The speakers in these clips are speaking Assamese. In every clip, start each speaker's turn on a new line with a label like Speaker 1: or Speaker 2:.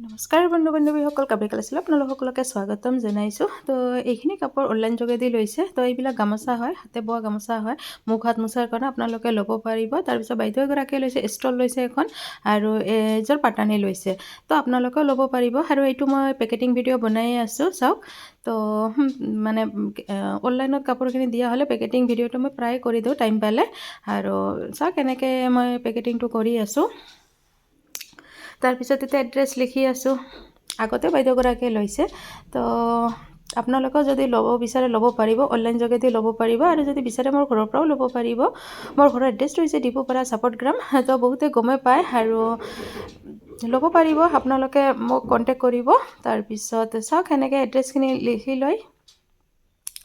Speaker 1: নমস্কাৰ বন্ধু বান্ধৱীসকল, কাবেৰী কালেকশ্যন আপোনালোকসকলকে স্বাগতম জনাইছোঁ। তো এইখিনি কাপোৰ অনলাইন যোগেদি লৈছে। তো এইবিলাক গামোচা হয়, হাতে বোৱা গামোচা হয়। মুখ হাত মোচাৰ কাৰণে আপোনালোকে ল'ব পাৰিব। তাৰপিছত বাইদেউ এগৰাকীয়ে লৈছে, ষ্টল লৈছে এখন, আৰু এযোৰ পাটানি লৈছে। তো আপোনালোকেও ল'ব পাৰিব। আৰু এইটো মই পেকেটিং ভিডিঅ' বনাই আছোঁ, চাওক। তো মানে অনলাইনত কাপোৰখিনি দিয়া হ'লে পেকেটিং ভিডিঅ'টো মই প্ৰায় কৰি দিওঁ টাইম পালে। আৰু চাওক এনেকৈ মই পেকেটিংটো কৰি আছোঁ। তাৰপিছত এতিয়া এড্ৰেছ লিখি আছোঁ। আগতে বাইদেউগৰাকীয়ে লৈছে। তো আপোনালোকেও যদি ল'ব বিচাৰে ল'ব পাৰিব, অনলাইন যোগেদি ল'ব পাৰিব। আৰু যদি বিচাৰে মোৰ ঘৰৰ পৰাও ল'ব পাৰিব। মোৰ ঘৰৰ এড্ৰেছটো হৈছে ডিপুপাৰা চাপট গ্ৰাম। তো বহুতে গমেই পায় আৰু ল'ব পাৰিব। আপোনালোকে মোক কণ্টেক্ট কৰিব। তাৰপিছত চাওক এনেকৈ এড্ৰেছখিনি লিখি লৈ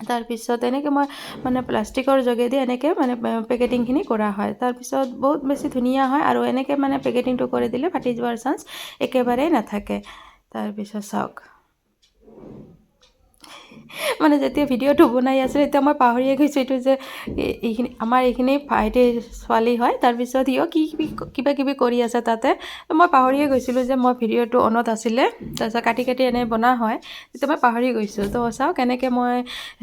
Speaker 1: তাৰপিছত এনেকৈ মই মানে প্লাষ্টিকৰ যোগেদি এনেকৈ মানে পেকেটিংখিনি কৰা হয়। তাৰপিছত বহুত বেছি ধুনীয়া হয় আৰু এনেকৈ মানে পেকেটিংটো কৰি দিলে ফাটি যোৱাৰ চান্স একেবাৰেই নাথাকে। তাৰপিছত চাওক, মানে যেতিয়া ভিডিঅ'টো বনাই আছোঁ তেতিয়া মই পাহৰিয়ে গৈছোঁ এইটো যে আমাৰ এইখিনি ভাইটিৰ ছোৱালী হয়। তাৰপিছত সিও কিবা কিবি কৰি আছে তাতে। মই পাহৰিয়ে গৈছিলোঁ যে মই ভিডিঅ'টো অনত আছিলে। তাৰপিছত কাটি এনে বনোৱা হয়, তেতিয়া মই পাহৰি গৈছোঁ। তো চাওক এনেকৈ মই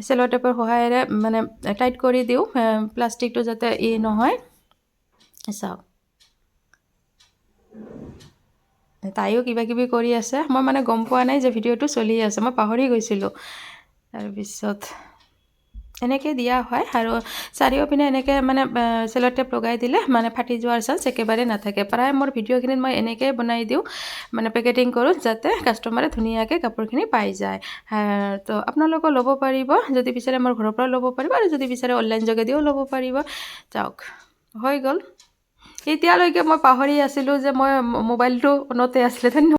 Speaker 1: চেলো টেপৰ সহায়েৰে মানে টাইট কৰি দিওঁ প্লাষ্টিকটো যাতে নহয়। চাওক, তাইও কিবা কিবি কৰি আছে। মই মানে গম পোৱা নাই যে ভিডিঅ'টো চলি আছে, মই পাহৰি গৈছিলোঁ। তাৰপিছত এনেকৈ দিয়া হয় আৰু চাৰিওপিনে এনেকৈ মানে চেলো টেপ লগাই দিলে মানে ফাটি যোৱাৰ চান্স একেবাৰে নাথাকে। প্ৰায় মোৰ ভিডিঅ'খিনিত মই এনেকৈ বনাই দিওঁ, মানে পেকেটিং কৰোঁ, যাতে কাষ্টমাৰে ধুনীয়াকৈ কাপোৰখিনি পাই যায়। তো আপোনালোকেও ল'ব পাৰিব। যদি বিচাৰে মোৰ ঘৰৰ পৰাও ল'ব পাৰিব, আৰু যদি বিচাৰে অনলাইন যোগেদিও ল'ব পাৰিব। যাওক, হৈ গ'ল। এতিয়ালৈকে মই পাহৰি আছিলোঁ যে মই মোবাইলটো অনতে আছিলে। ধন্যবাদ।